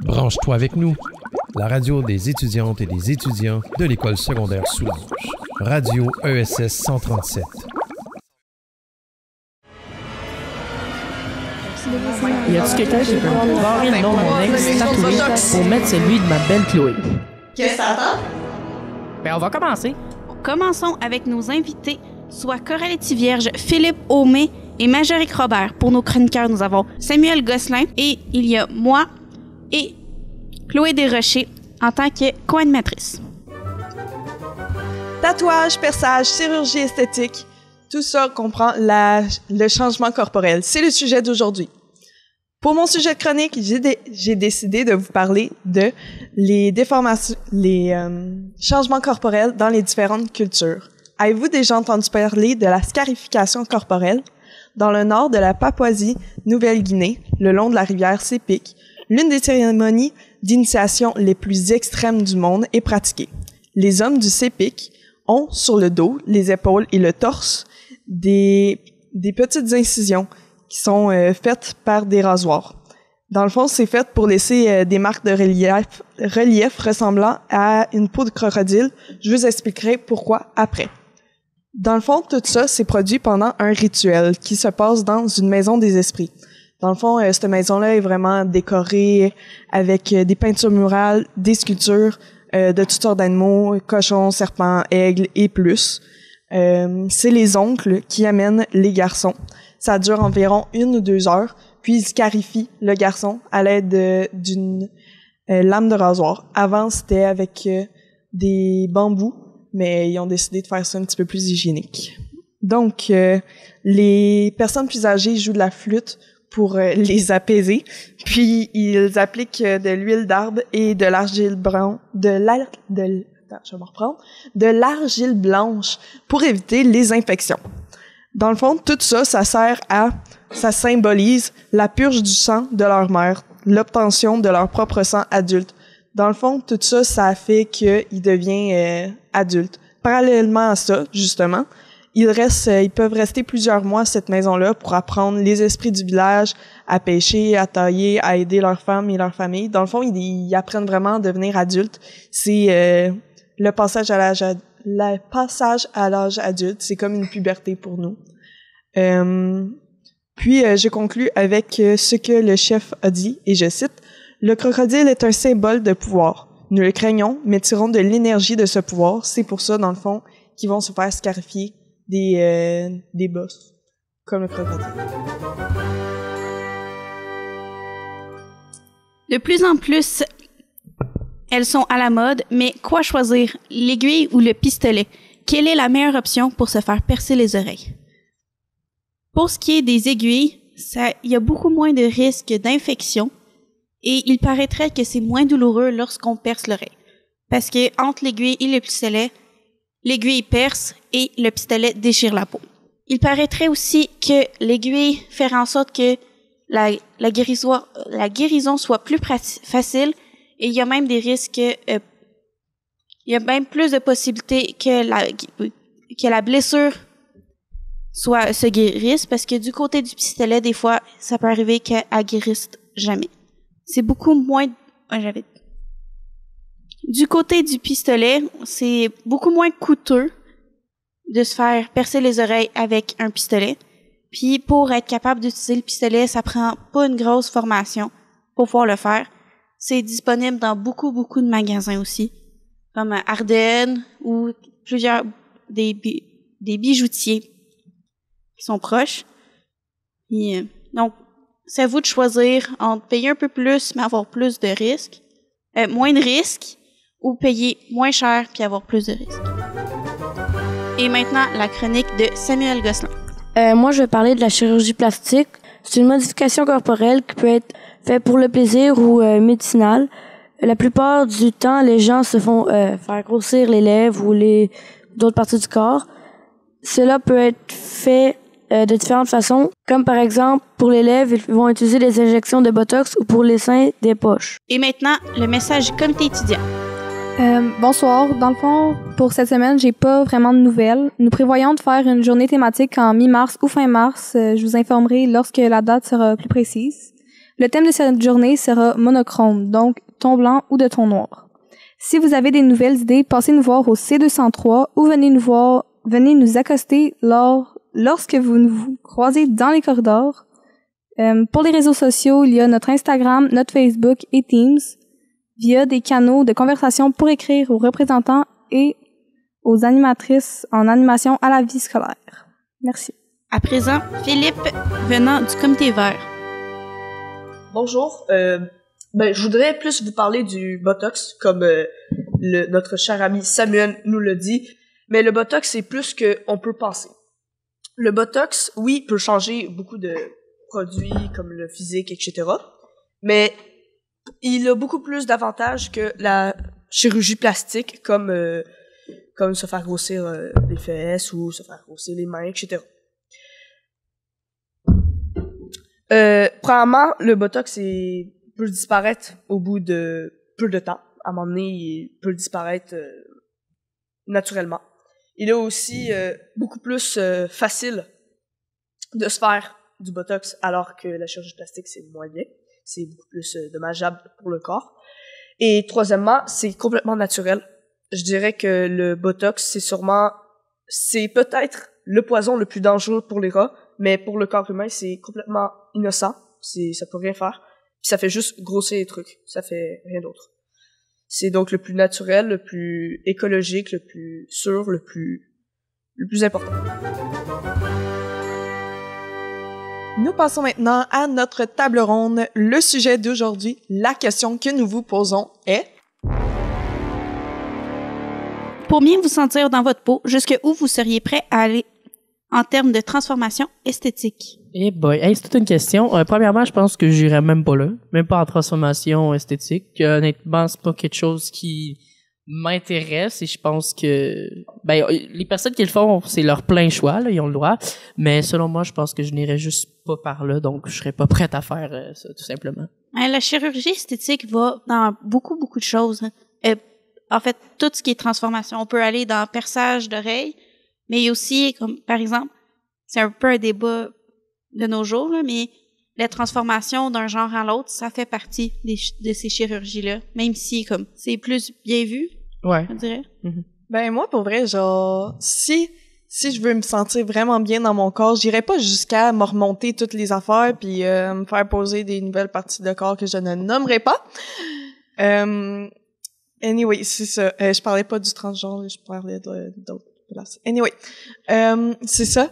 Branche-toi avec nous, la radio des étudiantes et des étudiants de l'école secondaire Soulanges. Radio ESS 137. Y a-tu quelqu'un qui peut me barrer le nom de mon ex tatoué pour mettre celui de ma belle Chloé? Qu'est-ce que t'attends? Ben, on va commencer. Commençons avec nos invités, soit Coralie Vierge, Philippe Aumé et Majorique Robert. Pour nos chroniqueurs, nous avons Samuel Gosselin et il y a moi et Chloé Desrochers en tant que co-animatrice. Tatouage, perçage, chirurgie esthétique, tout ça comprend le changement corporel. C'est le sujet d'aujourd'hui. Pour mon sujet de chronique, j'ai décidé de vous parler de les changements corporels dans les différentes cultures. Avez-vous déjà entendu parler de la scarification corporelle? Dans le nord de la Papouasie-Nouvelle-Guinée, le long de la rivière Sepik, l'une des cérémonies d'initiation les plus extrêmes du monde est pratiquée. Les hommes du Sepik ont sur le dos, les épaules et le torse des petites incisions qui sont faites par des rasoirs. Dans le fond, c'est fait pour laisser des marques de relief ressemblant à une peau de crocodile. Je vous expliquerai pourquoi après. Dans le fond, tout ça, c'est produit pendant un rituel qui se passe dans une maison des esprits. Dans le fond, cette maison-là est vraiment décorée avec des peintures murales, des sculptures de toutes sortes d'animaux, cochons, serpents, aigles et plus. C'est les oncles qui amènent les garçons. Ça dure environ 1 ou 2 heures, puis ils scarifient le garçon à l'aide d'une lame de rasoir. Avant, c'était avec des bambous, mais ils ont décidé de faire ça un petit peu plus hygiénique. Donc, les personnes plus âgées jouent de la flûte pour les apaiser, puis ils appliquent de l'huile d'arbre et de l'argile de l'argile blanche pour éviter les infections. Dans le fond, tout ça, ça symbolise la purge du sang de leur mère, l'obtention de leur propre sang adulte. Dans le fond, tout ça, ça fait qu'ils deviennent adultes. Parallèlement à ça, justement, ils peuvent rester plusieurs mois à cette maison-là pour apprendre les esprits du village à pêcher, à tailler, à aider leurs femmes et leurs familles. Dans le fond, ils apprennent vraiment à devenir adultes. C'est le passage à l'âge adulte, c'est comme une puberté pour nous. Puis, je conclus avec ce que le chef a dit, et je cite, « Le crocodile est un symbole de pouvoir. Nous le craignons, mais tirons de l'énergie de ce pouvoir. C'est pour ça, dans le fond, qu'ils vont se faire scarifier des bosses, comme le crocodile. » De plus en plus, elles sont à la mode, mais quoi choisir, l'aiguille ou le pistolet? Quelle est la meilleure option pour se faire percer les oreilles? Pour ce qui est des aiguilles, il y a beaucoup moins de risques d'infection et il paraîtrait que c'est moins douloureux lorsqu'on perce l'oreille. Parce que entre l'aiguille et le pistolet, l'aiguille perce et le pistolet déchire la peau. Il paraîtrait aussi que l'aiguille fait en sorte que la guérison soit plus facile et il y a même des risques, il y a même plus de possibilités que la blessure se guérisse, parce que du côté du pistolet, des fois, ça peut arriver qu'elle guérisse jamais. C'est beaucoup moins... Du côté du pistolet, c'est beaucoup moins coûteux de se faire percer les oreilles avec un pistolet. Puis pour être capable d'utiliser le pistolet, ça prend pas une grosse formation pour pouvoir le faire. C'est disponible dans beaucoup de magasins aussi, comme Ardennes ou plusieurs des bijoutiers qui sont proches. Et, donc, c'est à vous de choisir entre payer un peu plus mais avoir plus de risques, moins de risques, ou payer moins cher puis avoir plus de risques. Et maintenant, la chronique de Samuel Gosselin. Moi, je vais parler de la chirurgie plastique. C'est une modification corporelle qui peut être faite pour le plaisir ou médicinale. La plupart du temps, les gens se font faire grossir les lèvres ou d'autres parties du corps. Cela peut être fait de différentes façons, comme par exemple, pour les lèvres, ils vont utiliser des injections de Botox ou pour les seins, des poches. Et maintenant, le message du comité étudiant. Bonsoir. Dans le fond, pour cette semaine, j'ai pas vraiment de nouvelles. Nous prévoyons de faire une journée thématique en mi-mars ou fin mars. Je vous informerai lorsque la date sera plus précise. Le thème de cette journée sera monochrome, donc ton blanc ou de ton noir. Si vous avez des nouvelles idées, passez nous voir au C203 ou venez nous accoster lorsque vous nous croisez dans les corridors. Pour les réseaux sociaux, il y a notre Instagram, notre Facebook et Teams, via des canaux de conversation pour écrire aux représentants et aux animatrices en animation à la vie scolaire. Merci. À présent, Philippe, venant du Comité vert. Bonjour. Je voudrais plus vous parler du Botox, comme notre cher ami Samuel nous le dit. Mais le Botox, c'est plus qu'on peut penser. Le Botox, oui, peut changer beaucoup de produits, comme le physique, etc. Mais il a beaucoup plus d'avantages que la chirurgie plastique, comme se faire grossir les fesses ou se faire grossir les mains, etc. Premièrement, le Botox peut disparaître au bout de peu de temps. À un moment donné, il peut disparaître naturellement. Il est aussi beaucoup plus facile de se faire du Botox, alors que la chirurgie plastique, c'est moins bien. C'est beaucoup plus dommageable pour le corps. Et troisièmement, c'est complètement naturel. Je dirais que le Botox, c'est peut-être le poison le plus dangereux pour les rats, mais pour le corps humain, c'est complètement innocent. Ça peut rien faire. Puis ça fait juste grossir les trucs. Ça fait rien d'autre. C'est donc le plus naturel, le plus écologique, le plus sûr, le plus important. Nous passons maintenant à notre table ronde. Le sujet d'aujourd'hui, la question que nous vous posons est... Pour bien vous sentir dans votre peau, jusqu'où vous seriez prêt à aller en termes de transformation esthétique? Eh boy, hey, c'est toute une question. Premièrement, je pense que j'irais même pas là, même pas en transformation esthétique. Honnêtement, c'est pas quelque chose qui m'intéresse et je pense que les personnes qui le font, c'est leur plein choix, là, ils ont le droit. Mais selon moi, je pense que je n'irais juste pas par là, donc je serais pas prête à faire ça, tout simplement. La chirurgie esthétique va dans beaucoup de choses. En fait, tout ce qui est transformation, on peut aller dans perçage d'oreilles, mais il y a aussi, comme par exemple, c'est un peu un débat de nos jours, là, mais la transformation d'un genre à l'autre, ça fait partie de ces chirurgies-là, même si comme c'est plus bien vu, ouais, on dirait. Mm-hmm. Ben moi, pour vrai, genre, si je veux me sentir vraiment bien dans mon corps, j'irai pas jusqu'à me remonter toutes les affaires puis me faire poser des nouvelles parties de corps que je ne nommerai pas. Anyway, c'est ça. Je parlais pas du transgenre, je parlais d'autres places. Anyway, c'est ça.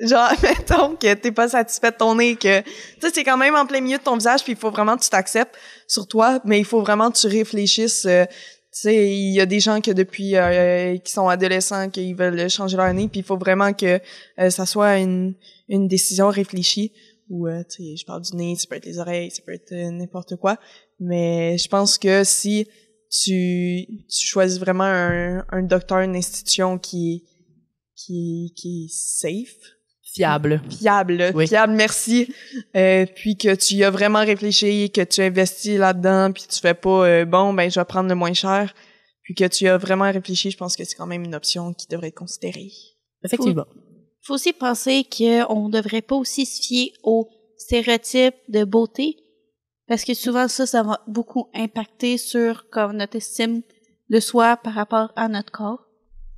Genre, mettons que t'es pas satisfait de ton nez, que, tu sais, c'est quand même en plein milieu de ton visage, puis il faut vraiment que tu t'acceptes sur toi, mais il faut vraiment que tu réfléchisses. Tu sais, il y a des gens que depuis, qui sont adolescents, qu'ils veulent changer leur nez, puis il faut vraiment que ça soit une décision réfléchie. Ou, tu sais, je parle du nez, ça peut être les oreilles, ça peut être n'importe quoi. Mais je pense que si tu choisis vraiment un docteur, une institution qui est safe, Fiable, oui. Fiable, merci. Puis que tu y as vraiment réfléchi, que tu investis là-dedans, puis tu fais pas je vais prendre le moins cher, puis que tu y as vraiment réfléchi, je pense que c'est quand même une option qui devrait être considérée. Effectivement. Faut aussi penser qu'on devrait pas aussi se fier aux stéréotypes de beauté, parce que souvent ça va beaucoup impacter sur comme notre estime de soi par rapport à notre corps.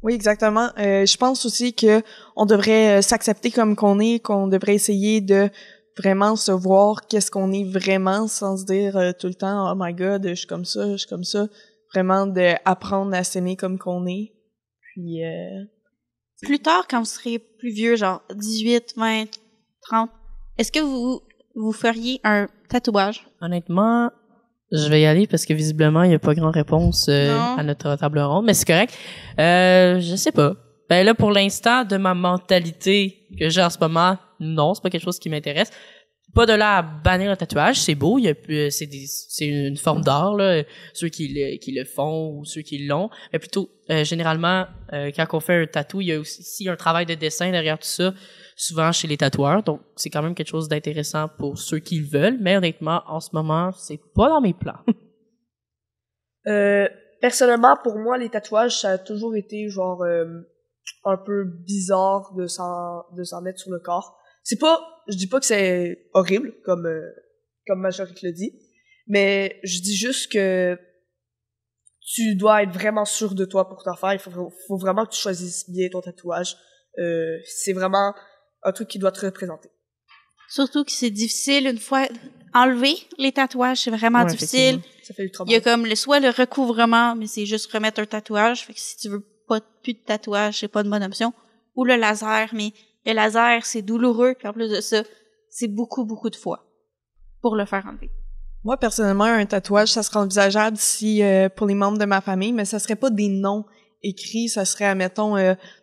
Oui, exactement. Je pense aussi que on devrait s'accepter comme qu'on est, qu'on devrait essayer de vraiment se voir qu'est-ce qu'on est vraiment, sans se dire tout le temps oh my god, je suis comme ça, je suis comme ça. Vraiment d'apprendre à s'aimer comme qu'on est. Puis plus tard, quand vous serez plus vieux, genre 18, 20, 30, est-ce que vous feriez un tatouage? Honnêtement, je vais y aller parce que visiblement, il n'y a pas grand réponse à notre table ronde, mais c'est correct. Je sais pas. Ben là, pour l'instant, de ma mentalité que j'ai en ce moment, non, c'est pas quelque chose qui m'intéresse. Pas de là à bannir le tatouage, c'est beau, c'est une forme d'art, là, ceux qui le font ou ceux qui l'ont. Mais plutôt, généralement, quand on fait un tatou, il y a aussi un travail de dessin derrière tout ça, souvent chez les tatoueurs. Donc, c'est quand même quelque chose d'intéressant pour ceux qui le veulent. Mais honnêtement, en ce moment, c'est pas dans mes plans. Personnellement, pour moi, les tatouages, ça a toujours été genre un peu bizarre de s'en mettre sur le corps. Je dis pas que c'est horrible, comme comme Majorique le dit. Mais je dis juste que tu dois être vraiment sûr de toi pour t'en faire. Il faut vraiment que tu choisisses bien ton tatouage. C'est vraiment un truc qui doit te représenter. Surtout que c'est difficile une fois enlever les tatouages, c'est vraiment difficile. Ça fait ultra mal. Il y a comme soit le recouvrement, mais c'est juste remettre un tatouage. Fait que si tu veux plus de tatouage, c'est pas une bonne option. Ou le laser, mais le laser, c'est douloureux. Puis en plus de ça, c'est beaucoup de fois pour le faire enlever. Moi, personnellement, un tatouage, ça serait envisageable si pour les membres de ma famille, mais ça serait pas des noms écrits, ça serait, admettons,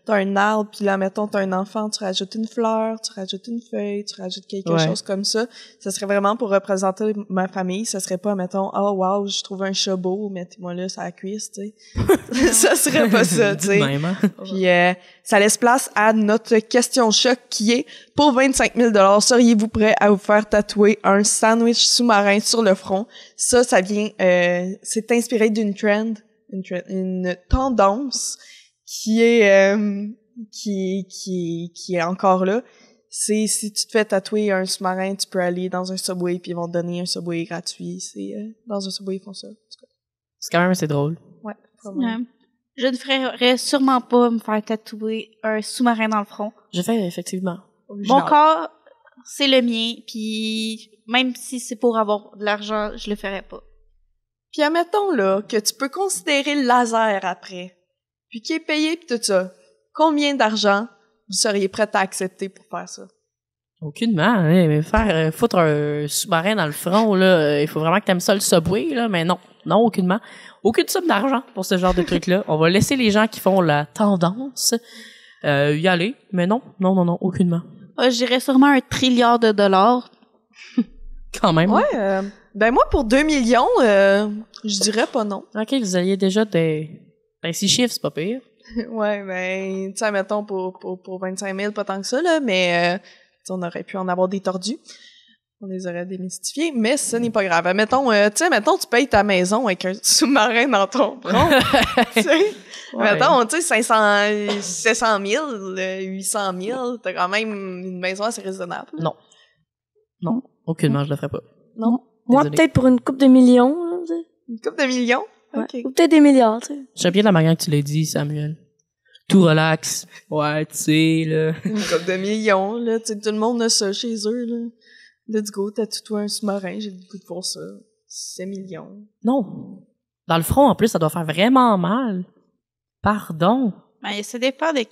t'as un arbre, puis là, admettons, t'as un enfant, tu rajoutes une fleur, tu rajoutes une feuille, tu rajoutes quelque chose comme ça. Ça serait vraiment pour représenter ma famille, ça serait pas, admettons, oh wow, je trouve un chat beau, mettez-moi là sur la cuisse, tu sais. Ça serait pas ça, tu sais. Puis ça laisse place à notre question choc qui est, pour 25 000 $, seriez-vous prêt à vous faire tatouer un sandwich sous-marin sur le front? Ça vient, c'est inspiré d'une une tendance qui est qui est encore là. C'est si tu te fais tatouer un sous-marin, tu peux aller dans un Subway puis ils vont te donner un Subway gratuit. C'est dans un Subway ils font ça. C'est quand même assez drôle. Ouais. Je ne ferais sûrement pas me faire tatouer un sous-marin dans le front. Je fais effectivement. Mon corps, c'est le mien, puis même si c'est pour avoir de l'argent, je le ferais pas. Puis admettons, là, que tu peux considérer le laser après, puis qui est payé pis tout ça. Combien d'argent vous seriez prêt à accepter pour faire ça? Aucunement, hein, mais faire foutre un sous-marin dans le front, là, il faut vraiment que t'aimes ça le Subway, là, mais non, aucunement. Aucune somme d'argent pour ce genre de truc-là. On va laisser les gens qui font la tendance y aller, mais non, aucunement. Je dirais sûrement 1 trilliard de dollars. Quand même. Ouais, ben moi, pour 2 millions, je dirais pas non. OK, vous aviez déjà des 6 chiffres, c'est pas pire. Ouais, ben, tu sais, mettons, pour 25 000, pas tant que ça, là, mais on aurait pu en avoir des tordus. On les aurait démystifiés, mais ce n'est pas grave. Mettons, tu payes ta maison avec un sous-marin dans ton front. Tu sais, mettons, tu sais, 700 000, 800 000, t'as quand même une maison assez raisonnable. Non, aucunement, je le ferais pas. Non. Moi, peut-être pour une couple de millions, là, tu sais. Une couple de millions? Ouais. OK. Ou peut-être des milliards, tu sais. J'aime bien la manière que tu l'as dit, Samuel. Tout relax. Ouais, tu sais, là. Une couple de millions, là, tu sais, tout le monde a ça chez eux, là. Let's go, t'as tout un sous-marin, j'ai le goût de voir ça. 7 millions. Non. Dans le front, en plus, ça doit faire vraiment mal. Pardon. Ben, ça dépend de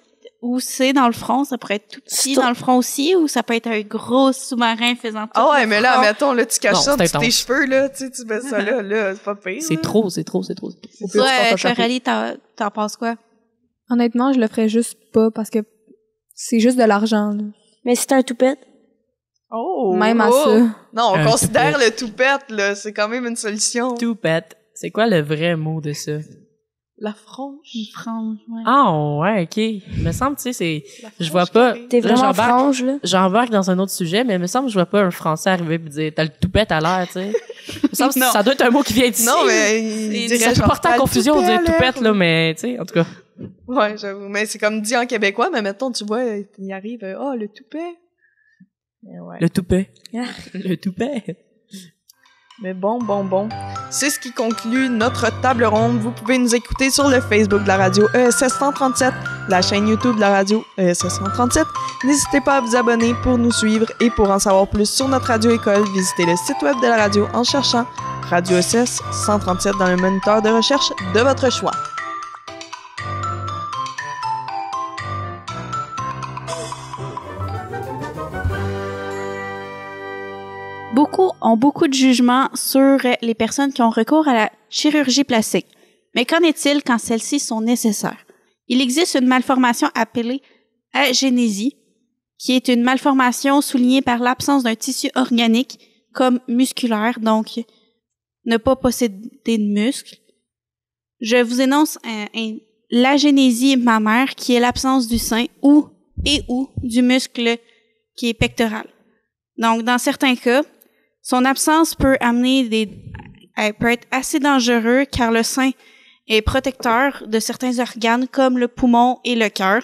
où c'est dans le front. Ça pourrait être tout petit dans le front aussi, ou ça peut être un gros sous-marin faisant tout. Ah ouais, mais là, mettons, là, tu caches ça sous tes intense. cheveux, là, tu mets ça là, c'est pas pire. C'est trop. Ouais, Coralie, t'en penses quoi? Honnêtement, je le ferais juste pas parce que c'est juste de l'argent, là. Mais si t'as un toupette, Oh! Même à ça. Non, on Un considère toupette. le toupette, là, c'est quand même une solution. Toupette. C'est quoi le vrai mot de ça? La frange. Une frange, ouais. Ah, ouais, OK. Il me semble, tu sais, c'est... La Je frange vois pas... carrée. t'es Là, vraiment frange, là. J'embarque dans un autre sujet, mais il me semble que je vois pas un Français arriver et dire « T'as le toupette à l'air, tu sais. » Il me semble que Non. ça doit être un mot qui vient d'ici. Non, mais il dirait Ça peut genre, porter t'as en le confusion de toupet dire à l'air. toupette, là, mais, tu sais, en tout cas. Ouais, j'avoue. Mais c'est comme dit en québécois, mais mettons, tu vois, il arrive, le toupet. Mais ouais. Le toupet. Ah. Le toupet. Mais bon. C'est ce qui conclut notre table ronde. Vous pouvez nous écouter sur le Facebook de la radio ESS 137, la chaîne YouTube de la radio ESS 137. N'hésitez pas à vous abonner pour nous suivre et pour en savoir plus sur notre radio-école, visitez le site web de la radio en cherchant Radio ESS 137 dans le moniteur de recherche de votre choix. Beaucoup ont beaucoup de jugements sur les personnes qui ont recours à la chirurgie plastique. Mais qu'en est-il quand celles-ci sont nécessaires? Il existe une malformation appelée agénésie, qui est une malformation soulignée par l'absence d'un tissu organique comme musculaire, donc ne pas posséder de muscles. Je vous énonce l'agénésie mammaire, qui est l'absence du sein ou du muscle qui est pectoral. Donc, dans certains cas, son absence peut peut être assez dangereux car le sein est protecteur de certains organes comme le poumon et le cœur.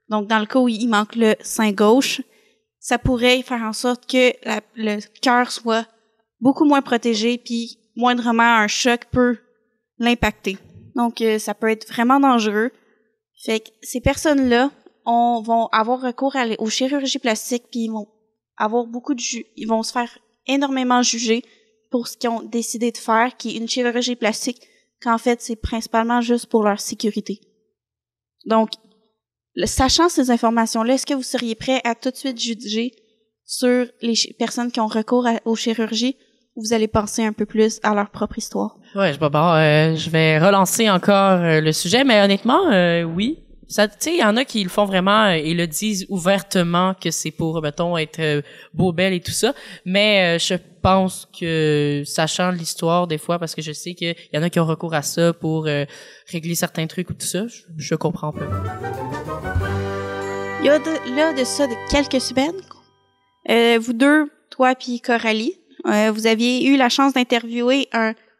Donc, dans le cas où il manque le sein gauche, ça pourrait faire en sorte que le cœur soit beaucoup moins protégé, puis moindrement un choc peut l'impacter. Donc, ça peut être vraiment dangereux. Fait que ces personnes-là vont avoir recours aux chirurgies plastiques, puis ils vont avoir ils vont se faire énormément juger pour ce qu'ils ont décidé de faire, qui est une chirurgie plastique, qu'en fait, c'est principalement juste pour leur sécurité. Donc, sachant ces informations-là, est-ce que vous seriez prêt à tout de suite juger sur les personnes qui ont recours aux chirurgies, ou vous allez penser un peu plus à leur propre histoire? Ouais, je vais relancer encore le sujet, mais honnêtement, oui. Ça, tu sais, il y en a qui le font vraiment et le disent ouvertement que c'est pour, mettons, être beau, belle et tout ça. Mais je pense que, sachant l'histoire des fois, parce que je sais qu'il y en a qui ont recours à ça pour régler certains trucs ou tout ça, je comprends pas. Il y a de ça de quelques semaines, vous deux, toi puis Coralie, vous aviez eu la chance d'interviewer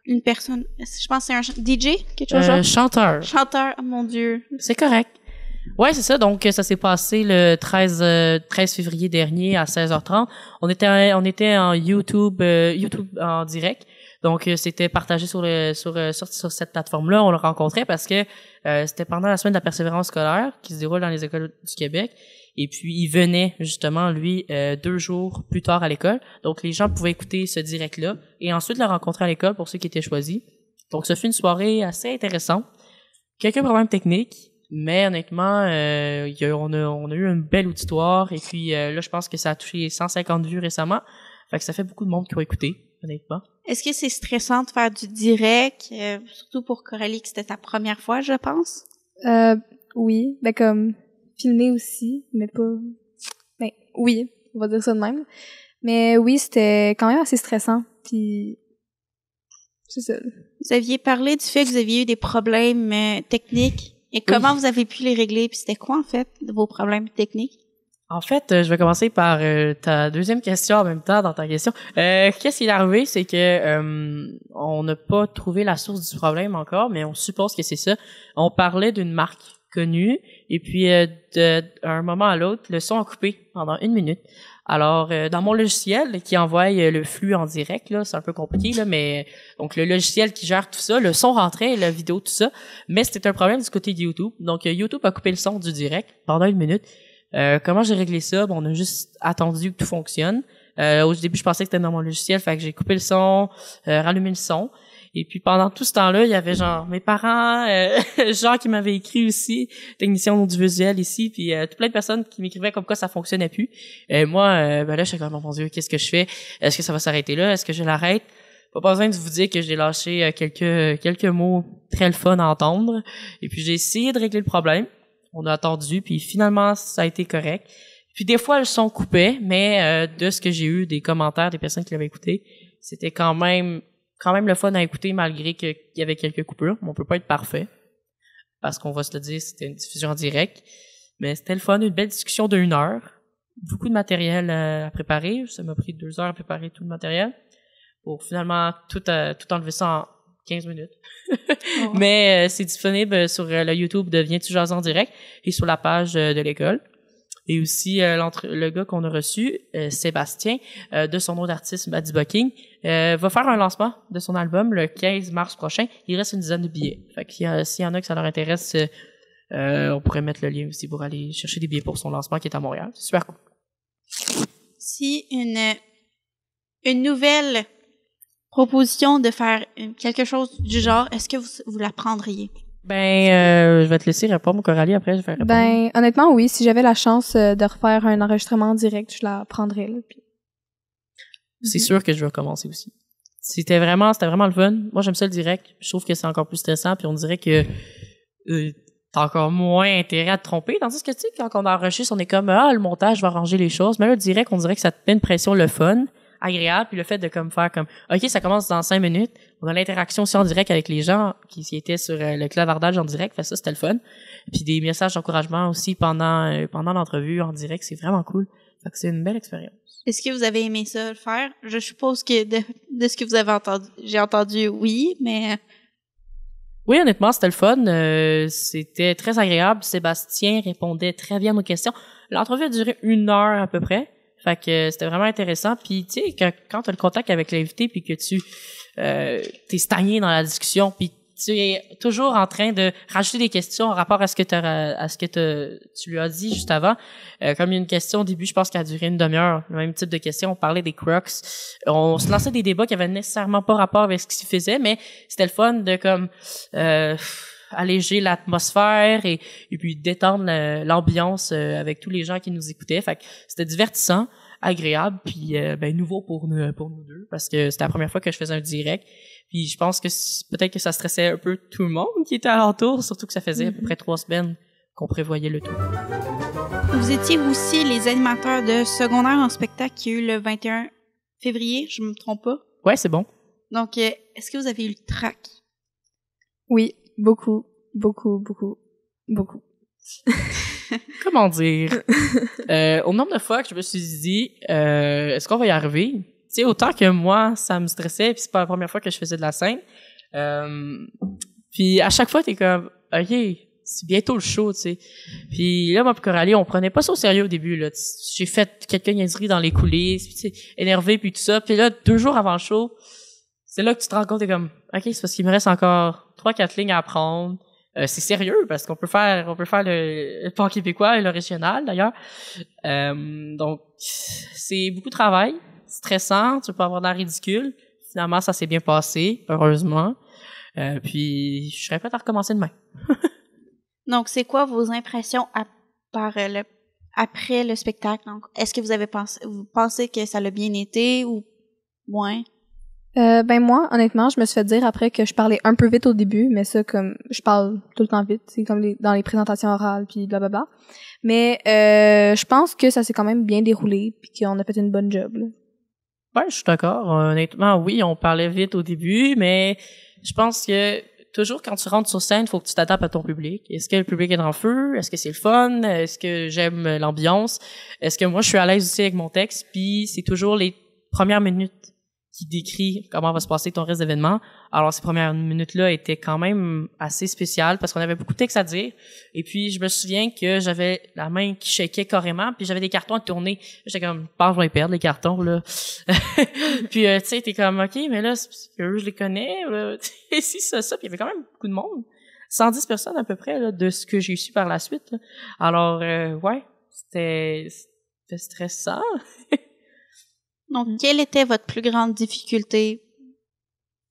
une personne, je pense que c'est un DJ, quelque chose genre? Chanteur. Chanteur, oh mon Dieu. C'est correct. Ouais, c'est ça. Donc, ça s'est passé le 13 février dernier à 16h30. On était en YouTube en direct. Donc, c'était partagé sur cette plateforme-là. On le rencontrait parce que c'était pendant la semaine de la persévérance scolaire qui se déroule dans les écoles du Québec. Et puis, il venait justement, lui, 2 jours plus tard à l'école. Donc, les gens pouvaient écouter ce direct-là et ensuite le rencontrer à l'école pour ceux qui étaient choisis. Donc, ça fut une soirée assez intéressante. Quelques problèmes techniques, mais honnêtement, on a eu une belle auditoire. Et puis, là, je pense que ça a touché 150 vues récemment. Fait que ça fait beaucoup de monde qui ont écouté, honnêtement. Est-ce que c'est stressant de faire du direct, surtout pour Coralie, que c'était ta première fois, je pense? Oui, ben comme filmer aussi, mais pas... Ben oui, on va dire ça de même. Mais oui, c'était quand même assez stressant, puis c'est ça. Vous aviez parlé du fait que vous aviez eu des problèmes techniques, et comment vous avez pu les régler, puis c'était quoi en fait vos problèmes techniques? En fait, je vais commencer par ta deuxième question en même temps dans ta question. Qu'est-ce qui est arrivé, c'est que on n'a pas trouvé la source du problème encore, mais on suppose que c'est ça. On parlait d'une marque connue et puis d'un moment à l'autre, le son a coupé pendant 1 minute. Alors, dans mon logiciel qui envoie le flux en direct, là, c'est un peu compliqué, là, mais donc le logiciel qui gère tout ça, le son rentrait, la vidéo, tout ça, mais c'était un problème du côté de YouTube. Donc, YouTube a coupé le son du direct pendant 1 minute. Comment j'ai réglé ça? Bon, on a juste attendu que tout fonctionne. Au début, je pensais que c'était dans mon logiciel, fait que j'ai coupé le son, rallumé le son. Et puis pendant tout ce temps-là, il y avait genre mes parents, gens qui m'avaient écrit aussi, technicien audiovisuel ici, puis tout plein de personnes qui m'écrivaient comme quoi ça fonctionnait plus. Et moi, ben là, j'étais comme, oh mon Dieu, qu'est-ce que je fais? Est-ce que ça va s'arrêter là? Est-ce que je l'arrête? Pas besoin de vous dire que j'ai lâché quelques mots très le fun à entendre. Et puis j'ai essayé de régler le problème. On a attendu, puis finalement, ça a été correct. Puis des fois, le son coupait, mais de ce que j'ai eu, des commentaires des personnes qui l'avaient écouté, c'était quand même le fun à écouter malgré qu'il y avait quelques coupures. On peut pas être parfait, parce qu'on va se le dire, c'était une diffusion en direct. Mais c'était le fun, une belle discussion de 1 heure. Beaucoup de matériel à préparer. Ça m'a pris 2 heures à préparer tout le matériel pour finalement tout enlever ça en 15 minutes. Oh. Mais c'est disponible sur le YouTube de Viens-tu jaser en direct et sur la page de l'école. Et aussi le gars qu'on a reçu, Sébastien, de son nom d'artiste Maddie Bucking, va faire un lancement de son album le 15 mars prochain. Il reste une dizaine de billets. Fait que s'il y en a que ça leur intéresse, on pourrait mettre le lien aussi pour aller chercher des billets pour son lancement qui est à Montréal. C'est super cool. Si une nouvelle proposition de faire quelque chose du genre, est-ce que vous la prendriez? Ben, je vais te laisser répondre, Coralie, après je vais répondre. Ben, honnêtement, oui. Si j'avais la chance de refaire un enregistrement en direct, je la prendrais, là. Puis... C'est sûr que je vais recommencer aussi. C'était vraiment le fun. Moi, j'aime ça le direct. Je trouve que c'est encore plus stressant, puis on dirait que t'as encore moins intérêt à te tromper. Tandis que, tu sais, quand on enregistre, on est comme, le montage va arranger les choses. Mais là, le direct, on dirait que ça te met une pression, le fun, agréable, puis le fait de faire comme OK, ça commence dans 5 minutes, on a l'interaction aussi en direct avec les gens qui étaient sur le clavardage en direct, fait ça c'était le fun. Puis des messages d'encouragement aussi pendant l'entrevue en direct, c'est vraiment cool. Fait que c'est une belle expérience. Est-ce que vous avez aimé ça le faire? Je suppose que de ce que vous avez entendu, j'ai entendu oui, mais oui, honnêtement, c'était le fun. C'était très agréable. Sébastien répondait très bien à nos questions. L'entrevue a duré 1 heure à peu près. Fait que c'était vraiment intéressant. Puis tu sais, quand tu as le contact avec l'invité puis que tu t'es stagné dans la discussion puis tu es toujours en train de rajouter des questions en rapport à ce que tu lui as dit juste avant. Comme il y a une question au début, je pense qu'elle a duré une demi-heure, le même type de question. On parlait des Crocs. On se lançait des débats qui avaient nécessairement pas rapport avec ce qu'ils faisaient, mais c'était le fun de comme alléger l'atmosphère et puis détendre l'ambiance avec tous les gens qui nous écoutaient. Fait que c'était divertissant, agréable, puis nouveau pour nous deux parce que c'était la première fois que je faisais un direct. Puis je pense que peut-être que ça stressait un peu tout le monde qui était alentour, surtout que ça faisait à peu près 3 semaines qu'on prévoyait le tout. Vous étiez aussi les animateurs de secondaire en spectacle qui a eu le 21 février, je me trompe pas? Ouais, c'est bon. Donc, est-ce que vous avez eu le trac? Oui, beaucoup. Comment dire? Au nombre de fois que je me suis dit, est-ce qu'on va y arriver? Tu sais, autant que moi, ça me stressait, puis c'est pas la première fois que je faisais de la scène. Puis à chaque fois, t'es comme, OK, c'est bientôt le show, tu sais. Puis là, moi et Coralie, on prenait pas ça au sérieux au début, là. J'ai fait quelques niaiseries dans les coulisses, puis tu sais, énervé, puis tout ça. Puis là, 2 jours avant le show, c'est là que tu te rends compte, t'es comme, OK, c'est parce qu'il me reste encore 3-4 lignes à apprendre. C'est sérieux, parce qu'on peut faire le pan québécois et le régional, d'ailleurs. Donc, c'est beaucoup de travail. Stressant, tu peux avoir de l'air ridicule. Finalement, ça s'est bien passé, heureusement. Puis, je serais prête à recommencer demain. Donc, c'est quoi vos impressions après le spectacle? Donc, est-ce que vous pensez que ça l'a bien été ou moins? Moi, honnêtement, je me suis fait dire après que je parlais un peu vite au début, mais ça, comme, je parle tout le temps vite, c'est comme dans les présentations orales, puis blablabla. Mais je pense que ça s'est quand même bien déroulé, puis qu'on a fait une bonne job, là. Ouais, je suis d'accord. Honnêtement, oui, on parlait vite au début, mais je pense que toujours quand tu rentres sur scène, il faut que tu t'adaptes à ton public. Est-ce que le public est dans le feu? Est-ce que c'est le fun? Est-ce que j'aime l'ambiance? Est-ce que moi, je suis à l'aise aussi avec mon texte? Puis c'est toujours les premières minutes qui décrit comment va se passer ton reste d'événement. Alors, ces premières minutes-là étaient quand même assez spéciales parce qu'on avait beaucoup de textes à dire. Et puis, je me souviens que j'avais la main qui shakeait carrément, puis j'avais des cartons à tourner. J'étais comme, je vais les perdre, les cartons, là. Puis, tu sais, t'es comme, OK, mais là, je les connais, là. Et si, ça. Puis, il y avait quand même beaucoup de monde. 110 personnes à peu près, là, de ce que j'ai su par la suite, là. Alors, ouais, c'était stressant. Donc, quelle était votre plus grande difficulté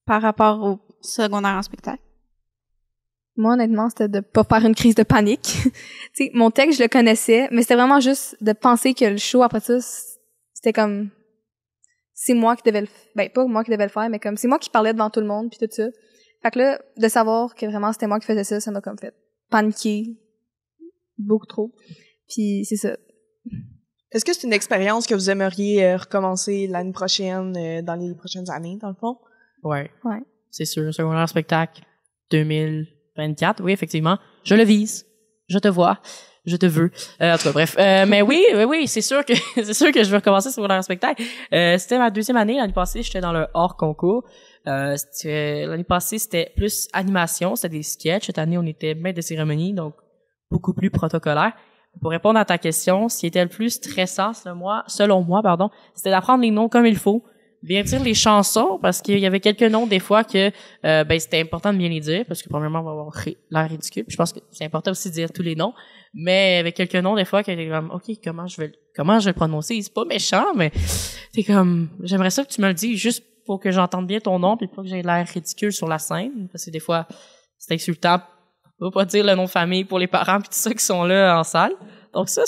par rapport au secondaire en spectacle? Moi, honnêtement, c'était de pas faire une crise de panique. Tu sais, mon texte, je le connaissais, mais c'était vraiment juste de penser que le show, après ça, c'était comme... C'est moi qui devais pas moi qui devais le faire, mais comme c'est moi qui parlais devant tout le monde, puis tout ça. Fait que là, de savoir que vraiment c'était moi qui faisais ça m'a comme fait paniquer beaucoup trop. Puis c'est ça. Est-ce que c'est une expérience que vous aimeriez recommencer l'année prochaine, dans les prochaines années, dans le fond? Ouais. Ouais. C'est sûr, secondaire spectacle 2024, oui, effectivement. Je le vise. Je te vois. Je te veux. En tout cas, bref. Mais oui, c'est sûr que je veux recommencer secondaire spectacle. C'était ma 2e année. L'année passée, j'étais dans le hors concours. L'année passée, c'était plus animation, c'était des sketchs. Cette année, on était maître de cérémonie, donc beaucoup plus protocolaire. Pour répondre à ta question, ce qui était le plus stressant, selon moi, c'était d'apprendre les noms comme il faut, bien dire les chansons, parce qu'il y avait quelques noms des fois que c'était important de bien les dire, parce que premièrement, on va avoir l'air ridicule. Puis je pense que c'est important aussi de dire tous les noms, mais avec quelques noms des fois, que t'es comme, OK, comment je vais le prononcer? C'est pas méchant, mais t'es comme, j'aimerais ça que tu me le dises juste pour que j'entende bien ton nom, puis pas que j'ai l'air ridicule sur la scène, parce que des fois, c'est insultant. On va pas dire le nom de famille pour les parents puis tout ça qui sont là en salle. Donc ça,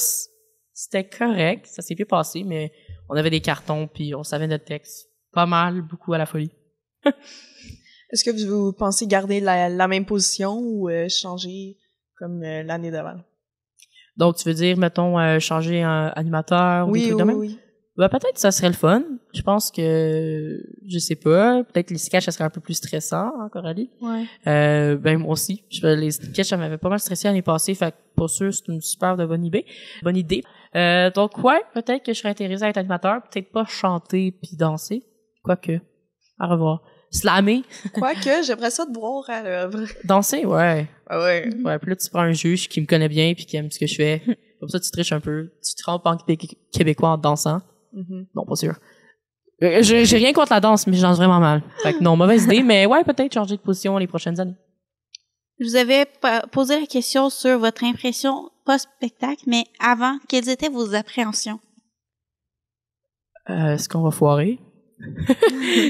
c'était correct. Ça s'est bien passé, mais on avait des cartons puis on savait notre texte. Pas mal, beaucoup à la folie. Est-ce que vous pensez garder la même position ou changer comme l'année d'avant? Donc, tu veux dire, mettons, changer un animateur ou des trucs de même? Oui. Ben, peut-être ça serait le fun. Je pense que, je sais pas, peut-être les sketchs, ça serait un peu plus stressant, hein, Coralie? Ouais. Moi aussi. Les sketchs, ça m'avait pas mal stressé l'année passée, fait que pour sûr, c'est une super bonne idée. Donc, ouais, peut-être que je serais intéressée à être animateur, peut-être pas chanter puis danser. Quoique. À revoir. Slammer. Quoique, j'aimerais ça te voir à l'œuvre. Danser, ouais. Ah ouais. Ouais, puis là, tu prends un juge qui me connaît bien puis qui aime ce que je fais. Comme ça, tu triches un peu. Tu te trompes en québécois en dansant. Non, pas sûr. J'ai rien contre la danse, mais je danse vraiment mal. Fait que non, mauvaise idée, mais ouais, peut-être changer de position les prochaines années. Je vous avais posé la question sur votre impression post-spectacle, mais avant, quelles étaient vos appréhensions? Est-ce qu'on va foirer?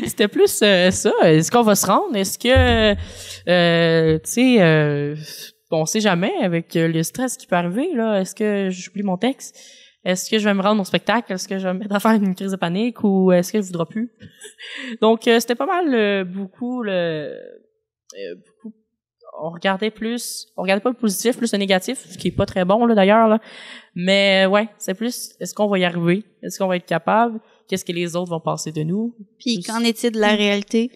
C'était plus ça. Est-ce qu'on va se rendre? Est-ce que, tu sais, on sait jamais avec le stress qui peut arriver, là. Est-ce que j'oublie mon texte? Est-ce que je vais me rendre au spectacle? Est-ce que je vais me mettre à faire une crise de panique ou est-ce que je voudrais plus? Donc, c'était pas mal beaucoup, on regardait pas le positif, plus le négatif, ce qui est pas très bon, là, d'ailleurs, là. Mais, ouais, c'est plus, est-ce qu'on va y arriver? Est-ce qu'on va être capable? Qu'est-ce que les autres vont penser de nous? Puis, qu'en est-il de la réalité?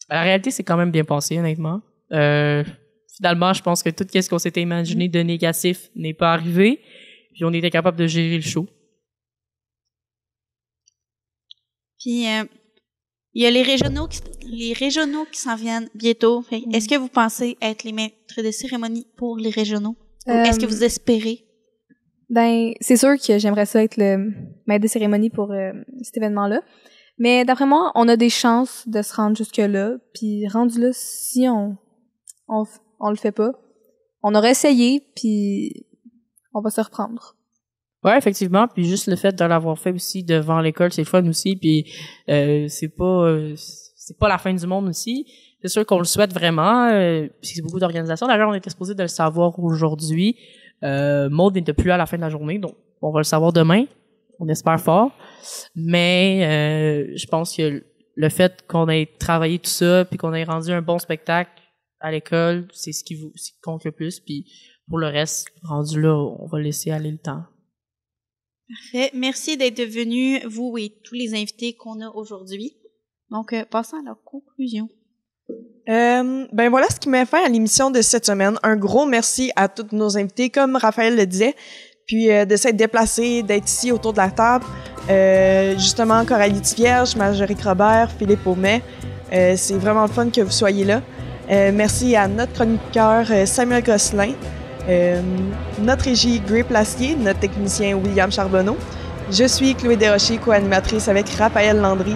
La réalité, c'est quand même bien passé, honnêtement. Finalement, je pense que tout ce qu'on s'était imaginé de négatif n'est pas arrivé. Puis, on était capable de gérer le show. Puis, il y a les régionaux qui s'en viennent bientôt. Est-ce que vous pensez être les maîtres de cérémonie pour les régionaux? Ou est-ce que vous espérez? Ben, c'est sûr que j'aimerais ça être le maître de cérémonie pour cet événement-là. Mais d'après moi, on a des chances de se rendre jusque-là. Puis rendu là, si on le fait pas, on aurait essayé, puis on va se reprendre. Ouais, effectivement. Puis juste le fait de l'avoir fait aussi devant l'école, c'est le fun aussi. Puis c'est pas la fin du monde aussi. C'est sûr qu'on le souhaite vraiment. Puis c'est beaucoup d'organisations. D'ailleurs, on était supposé de le savoir aujourd'hui. Maud n'était plus à la fin de la journée, donc on va le savoir demain. On espère fort. Mais je pense que le fait qu'on ait travaillé tout ça, puis qu'on ait rendu un bon spectacle à l'école, c'est ce qui compte le plus. Puis pour le reste, rendu là, on va laisser aller le temps. Parfait. Merci d'être venus, vous et tous les invités qu'on a aujourd'hui. Donc, passons à leur conclusion. Ben voilà ce qui met fin à l'émission de cette semaine. Un gros merci à tous nos invités, comme Raphaël le disait, puis de s'être déplacés, d'être ici autour de la table. Justement, Coralie Tivierge, Marjorie Robert, Philippe Aumet. C'est vraiment le fun que vous soyez là. Merci à notre chroniqueur Samuel Gosselin, notre régie Grey Placier, notre technicien William Charbonneau. Je suis Chloé Desrochers, co-animatrice avec Raphaël Landry,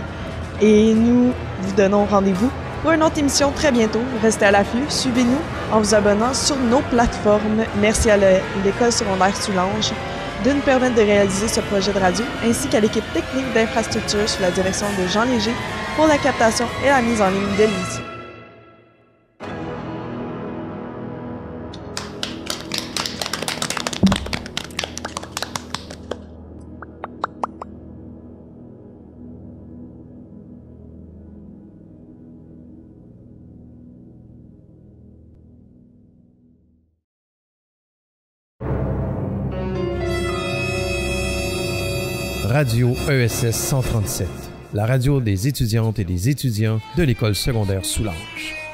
et nous vous donnons rendez-vous pour une autre émission très bientôt. Restez à l'affût, suivez-nous en vous abonnant sur nos plateformes. Merci à l'École secondaire Soulanges de nous permettre de réaliser ce projet de radio, ainsi qu'à l'équipe technique d'infrastructure sous la direction de Jean Léger pour la captation et la mise en ligne de l'émission. Radio ESS 137, la radio des étudiantes et des étudiants de l'école secondaire Soulanges.